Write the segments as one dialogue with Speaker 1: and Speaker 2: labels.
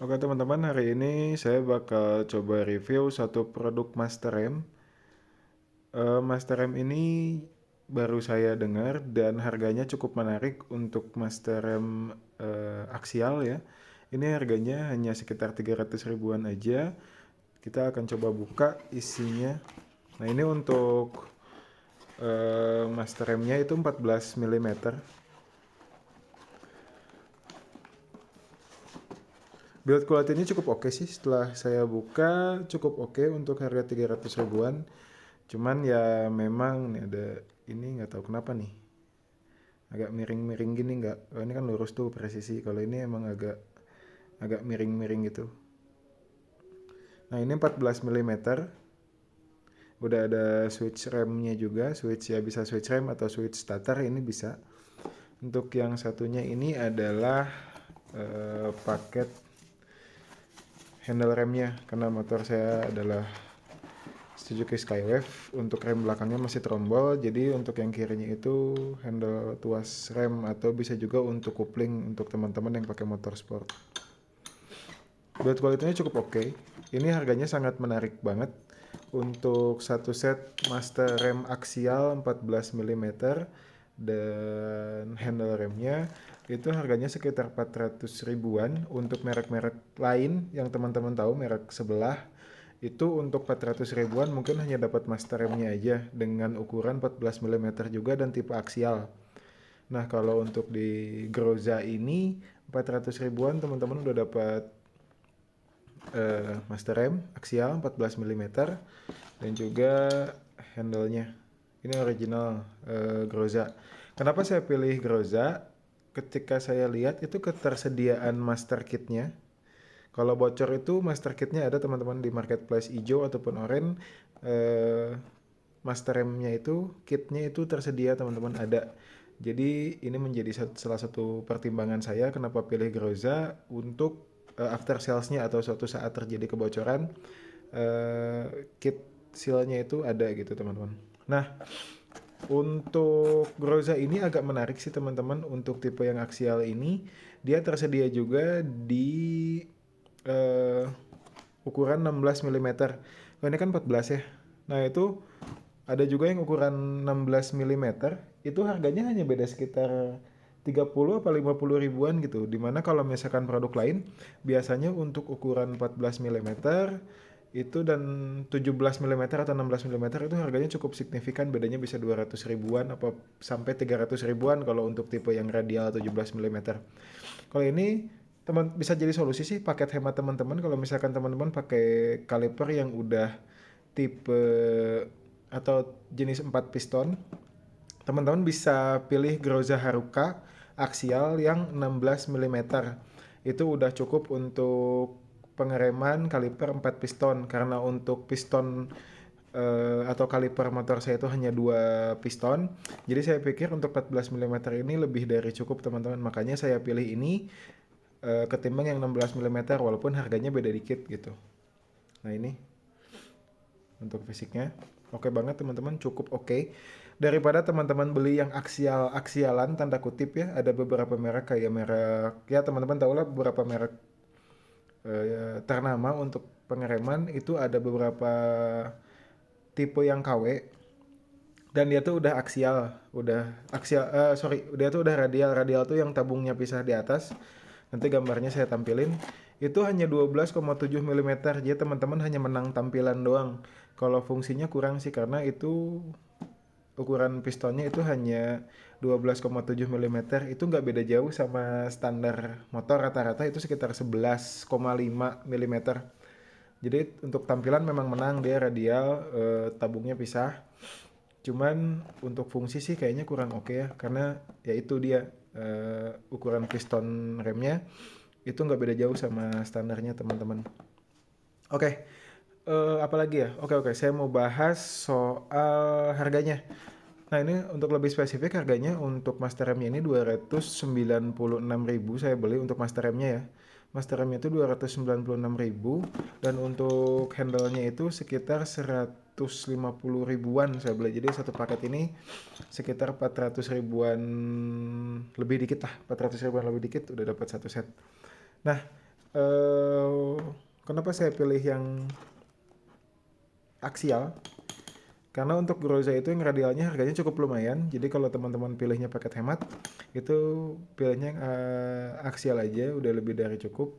Speaker 1: Oke teman-teman, hari ini saya bakal coba review satu produk Master M. Master M ini baru saya dengar dan harganya cukup menarik untuk Master M aksial ya. Ini harganya hanya sekitar 300 ribuan aja. Kita akan coba buka isinya. Nah ini untuk Master M-nya itu 14 mm. Build quality-nya cukup oke sih, setelah saya buka cukup oke untuk harga 300 ribuan. Cuman ya memang nih ada ini nggak tahu kenapa nih. Agak miring-miring gini nggak. Oh, ini kan lurus tuh presisi. Kalau ini emang agak agak miring-miring gitu. Nah, ini 14 mm. Udah ada switch remnya juga, switch ya bisa switch rem atau switch starter ini bisa. Untuk yang satunya ini adalah paket handle remnya karena motor saya adalah Suzuki Skywave. Untuk rem belakangnya masih trombol, jadi untuk yang kirinya itu handle tuas rem atau bisa juga untuk kopling untuk teman-teman yang pakai motor sport. Build quality-nya cukup oke. Ini harganya sangat menarik banget. Untuk satu set master rem aksial 14 mm dan handle remnya itu harganya sekitar 400 ribuan. Untuk merek-merek lain yang teman-teman tahu, merek sebelah itu untuk 400 ribuan mungkin hanya dapat master remnya aja dengan ukuran 14 mm juga dan tipe aksial. Nah kalau untuk di Groza ini 400 ribuan teman-teman udah dapat master rem aksial 14 mm dan juga handle-nya. Ini original Groza. Kenapa saya pilih Groza? Ketika saya lihat itu ketersediaan master kitnya. Kalau bocor itu master kitnya ada teman-teman di marketplace hijau ataupun oranye. Master remnya itu kitnya itu tersedia teman-teman ada. Jadi ini menjadi salah satu pertimbangan saya kenapa pilih Groza untuk after salesnya atau suatu saat terjadi kebocoran kit sealnya itu ada gitu teman-teman. Nah untuk Groza ini agak menarik sih teman-teman. Untuk tipe yang aksial ini dia tersedia juga di eh, ukuran 16 mm. Oh, ini kan 14 ya. Nah, itu ada juga yang ukuran 16 mm. Itu harganya hanya beda sekitar 30 apa 50 ribuan gitu. Dimana kalau misalkan produk lain biasanya untuk ukuran 14 mm itu dan 17 mm atau 16 mm itu harganya cukup signifikan, bedanya bisa 200 ribuan apa sampai 300 ribuan kalau untuk tipe yang radial 17 mm. Kalau ini teman bisa jadi solusi sih paket hemat teman-teman kalau misalkan teman-teman pakai kaliper yang udah tipe atau jenis 4 piston. Teman-teman bisa pilih Groza Haruka aksial yang 16 mm. Itu udah cukup untuk pengereman kaliper 4 piston karena untuk piston atau kaliper motor saya itu hanya 2 piston. Jadi saya pikir untuk 14 mm ini lebih dari cukup teman-teman. Makanya saya pilih ini ketimbang yang 16 mm walaupun harganya beda dikit gitu. Nah ini untuk fisiknya oke banget teman-teman, cukup oke. Daripada teman-teman beli yang aksialan tanda kutip ya, ada beberapa merek kayak merek ya teman-teman tahu lah beberapa merek ternama untuk pengereman itu ada beberapa tipe yang KW dan dia tuh udah aksial dia tuh udah radial tuh yang tabungnya pisah di atas. Nanti gambarnya saya tampilin. Itu hanya 12,7 mm. Jadi teman-teman hanya menang tampilan doang. Kalau fungsinya kurang sih karena itu ukuran pistonnya itu hanya 12,7 mm. Itu nggak beda jauh sama standar motor rata-rata itu sekitar 11,5 mm. Jadi untuk tampilan memang menang dia radial, tabungnya pisah. Cuman untuk fungsi sih kayaknya kurang oke ya karena ya itu dia ukuran piston remnya itu nggak beda jauh sama standarnya teman-teman. Oke, apalagi ya? Oke, saya mau bahas soal harganya. Nah ini untuk lebih spesifik harganya untuk master remnya ini 296.000 saya beli untuk master remnya ya. Master remnya itu 296.000 dan untuk handle-nya itu sekitar 150 ribuan saya beli. Jadi satu paket ini sekitar 400 ribuan lebih dikit lah, 400 ribuan lebih dikit udah dapat satu set. Nah eh kenapa saya pilih yang aksial? Karena untuk Groza itu yang radialnya harganya cukup lumayan. Jadi kalau teman-teman pilihnya paket hemat, itu pilihnya yang aksial aja, udah lebih dari cukup.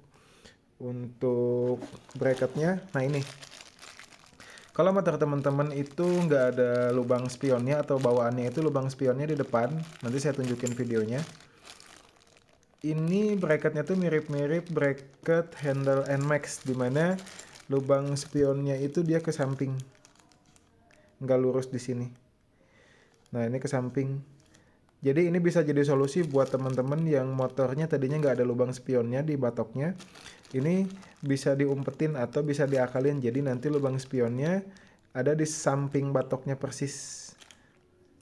Speaker 1: Untuk bracketnya, nah ini. Kalau motor teman-teman itu nggak ada lubang spionnya atau bawaannya itu lubang spionnya di depan, nanti saya tunjukin videonya. Ini bracketnya tuh mirip-mirip bracket handle NMAX, dimana lubang spionnya itu dia ke samping, nggak lurus di sini. Nah ini ke samping. Jadi ini bisa jadi solusi buat teman-teman yang motornya tadinya nggak ada lubang spionnya di batoknya. Ini bisa diumpetin atau bisa diakalin. Jadi nanti lubang spionnya ada di samping batoknya persis.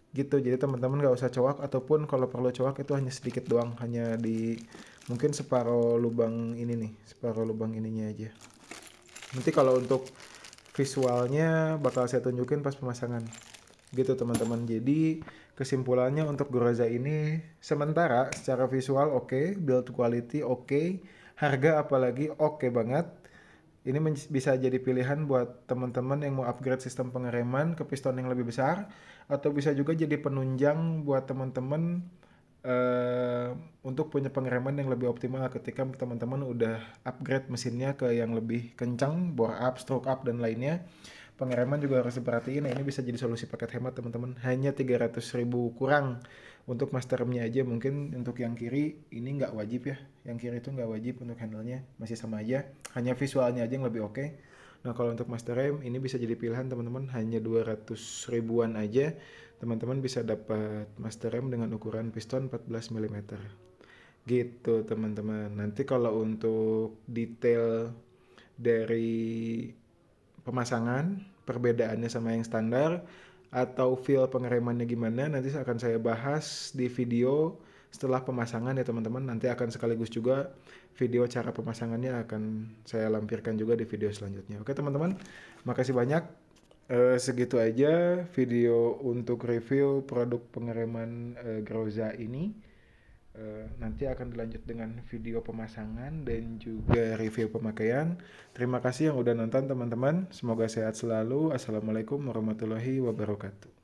Speaker 1: Gitu. Jadi teman-teman nggak usah cowok, ataupun kalau perlu cowok itu hanya sedikit doang. Hanya di mungkin separuh lubang ini nih. Separuh lubang ininya aja. Nanti kalau untuk visualnya bakal saya tunjukin pas pemasangan. Gitu teman-teman. Jadi kesimpulannya untuk Groza ini sementara secara visual oke, build quality oke, harga apalagi oke banget. Ini bisa jadi pilihan buat teman-teman yang mau upgrade sistem pengereman ke piston yang lebih besar, atau bisa juga jadi penunjang buat teman-teman untuk punya pengereman yang lebih optimal ketika teman-teman udah upgrade mesinnya ke yang lebih kencang, bore up, stroke up, dan lainnya. Pengereman juga harus diperhatiin. Nah, ini bisa jadi solusi paket hemat teman-teman. Hanya 300.000 kurang untuk master remnya aja. Mungkin untuk yang kiri ini nggak wajib ya. Yang kiri itu nggak wajib untuk handle-nya. Masih sama aja. Hanya visualnya aja yang lebih oke. Nah kalau untuk master rem ini bisa jadi pilihan teman-teman. Hanya 200 ribuan aja. Teman-teman bisa dapat master rem dengan ukuran piston 14 mm. Gitu teman-teman. Nanti kalau untuk detail dari pemasangan, perbedaannya sama yang standar, atau feel pengeremannya gimana, nanti akan saya bahas di video setelah pemasangan ya teman-teman. Nanti akan sekaligus juga video cara pemasangannya akan saya lampirkan juga di video selanjutnya. Oke teman-teman, makasih banyak. Segitu aja video untuk review produk pengereman Groza ini. Nanti akan dilanjut dengan video pemasangan dan juga review pemakaian. Terima kasih yang udah nonton teman-teman. Semoga sehat selalu. Assalamualaikum warahmatullahi wabarakatuh.